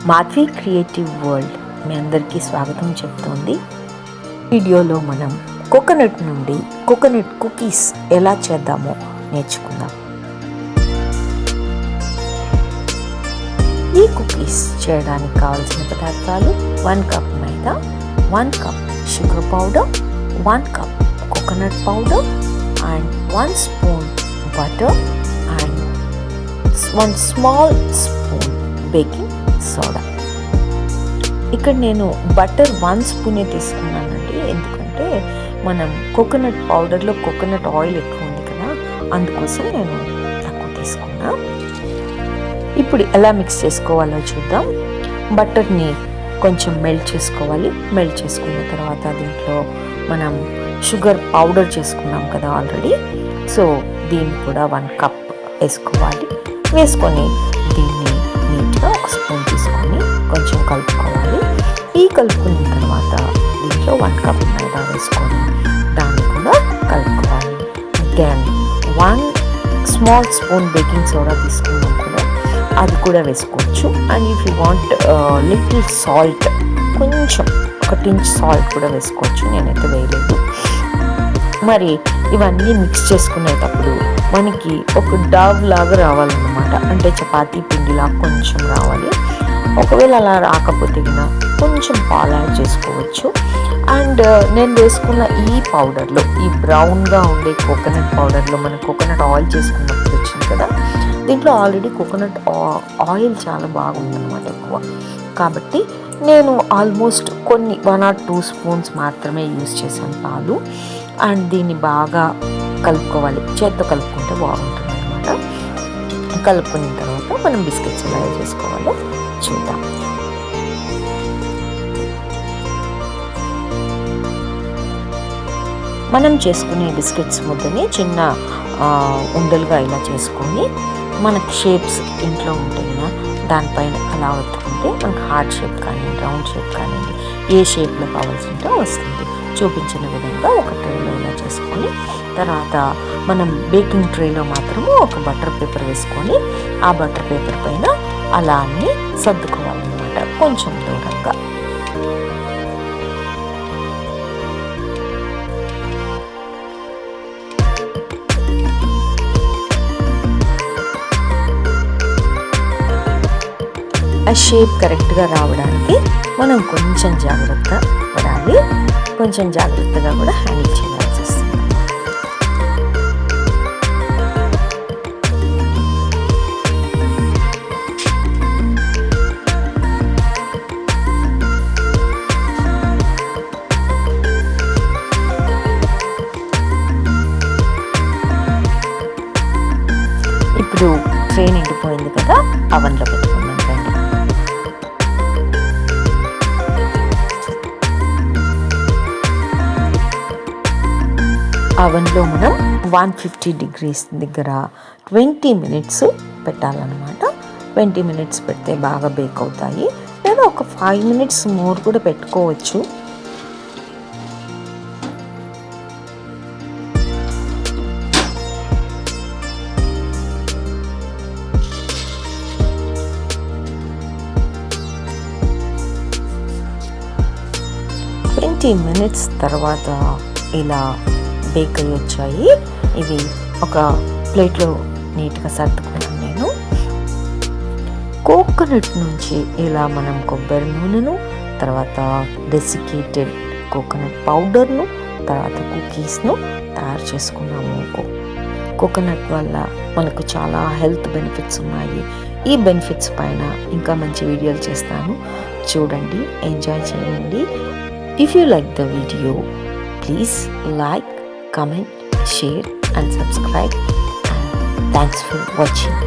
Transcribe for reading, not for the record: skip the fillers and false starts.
Madhavi creative world మీ అందరికీ స్వాగతం చెప్తోంది. వీడియోలో మనం కోకోనట్ నుండి కోకోనట్ కుకీస్ ఎలా చేద్దామో నేర్చుకుందాం. ఈ కుకీస్ చేయడానికి కావాల్సిన పదార్థాలు 1 cup maida, 1 cup sugar powder, 1 cup coconut powder and 1 spoon butter and 1 small spoon baking soda. ఇక్కడ నేను బటర్ 1 స్పూనే తీసుకున్నానండి, ఎందుకంటే మనం కోకోనట్ పౌడర్లో కోకోనట్ ఆయిల్ ఎక్కువ ఉంది కదా, అందుకోసం నేను తక్కువ తీసుకున్నా. ఇప్పుడు ఎలా మిక్స్ చేసుకోవాలో చూద్దాం. బటర్ని కొంచెం మెల్ట్ చేసుకోవాలి. మెల్ట్ చేసుకున్న తర్వాత దీంట్లో మనం షుగర్ పౌడర్ చేసుకున్నాం కదా ఆల్రెడీ, సో దీన్ని కూడా 1 కప్ వేసుకోవాలి. వేసుకొని దీన్ని నీట్గా 1 స్పూన్ తీసుకొని కొంచెం కలుపుకోవాలి. ఈ కలుపుకున్న తర్వాత దీంట్లో 1 కప్ మైదా వేసుకొని దాన్ని కూడా కలుపుకోవాలి. Then 1 small spoon baking soda తీసుకున్నాం కూడా, అది కూడా వేసుకోవచ్చు. And if you want little salt, కొంచెం 1 ఇంచ్ సాల్ట్ కూడా వేసుకోవచ్చు, నేనైతే వేయలేదు. మరి ఇవన్నీ మిక్స్ చేసుకునేటప్పుడు మనకి ఒక డవ్ లాగా రావాలన్నమాట, అంటే చపాతీ పిండిలా కొంచెం రావాలి. ఒకవేళ అలా రాకపోతే కొంచెం పాలు యాడ్ చేసుకోవచ్చు. అండ్ నేను వేసుకున్న ఈ పౌడర్లో, ఈ బ్రౌన్గా ఉండే కోకోనట్ పౌడర్లో మనం కోకోనట్ ఆయిల్ చేసుకున్నప్పుడు వచ్చింది కదా, దీంట్లో ఆల్రెడీ కోకోనట్ ఆయిల్ చాలా బాగుందన్నమాట ఎక్కువ. కాబట్టి నేను ఆల్మోస్ట్ కొన్ని 1 or 2 స్పూన్స్ మాత్రమే యూజ్ చేశాను పాలు. అండ్ దీన్ని బాగా కలుపుకోవాలి, చేత్తో కలుపుకుంటే బాగుంటుంది అనమాట. కలుపుకున్న తర్వాత మనం బిస్కెట్స్ ఎలా చేసుకోవాలో చూద్దాం. మనం చేసుకునే బిస్కెట్స్ ముద్దని చిన్న ఉండలుగా ఇలా చేసుకొని మనకి షేప్స్ ఇంట్లో ఉంటాయి కదా, దానిపైన అలా ఒత్తుకుంటే మనకు హార్ట్ షేప్ కానీ రౌండ్ షేప్ కానివ్వండి, ఏ షేప్లో కావాల్సి ఉంటే వస్తుంది. చూపించిన విధంగా ఒక ట్రేలో ఇలా చేసుకొని, తర్వాత మనం బేకింగ్ ట్రేలో మాత్రము ఒక బటర్ పేపర్ వేసుకొని ఆ బటర్ పేపర్ పైన అలా అన్నీ సర్దుకోవాలన్నమాట కొంచెం దూరంగా. ఆ షేప్ కరెక్ట్గా రావడానికి మనం కొంచెం జాగ్రత్త పడాలి, కొంచెం జాగ్రత్తగా కూడా హ్యాండిల్ చేయాల్సి వస్తుంది. ఇప్పుడు ట్రే నిండిపోయింది కదా, అవన్లో పెట్టుకుందాం. అవన్లో మనం 150 degrees దగ్గర 20 minutes పెట్టాలన్నమాట. 20 minutes పెడితే బాగా బేక్ అవుతాయి, లేదా ఒక 5 minutes మోర్ కూడా పెట్టుకోవచ్చు. minutes తర్వాత ఇలా బేక్ అయ్యి వచ్చాయి. ఇవి ఒక ప్లేట్లో నీట్గా సర్దుకున్నాను నేను. కోకోనట్ నుంచి ఇలా మనం కొబ్బరి నూనెను, తర్వాత డెసికేటెడ్ కోకోనట్ పౌడర్ను, తర్వాత కుకీస్ను తయారు చేసుకున్నాము. కోకోనట్ వల్ల మనకు చాలా హెల్త్ బెనిఫిట్స్ ఉన్నాయి. ఈ బెనిఫిట్స్ పైన ఇంకా మంచి వీడియోలు చేస్తాను, చూడండి, ఎంజాయ్ చేయండి. If you like the video, please like, comment, share and subscribe, and thanks for watching.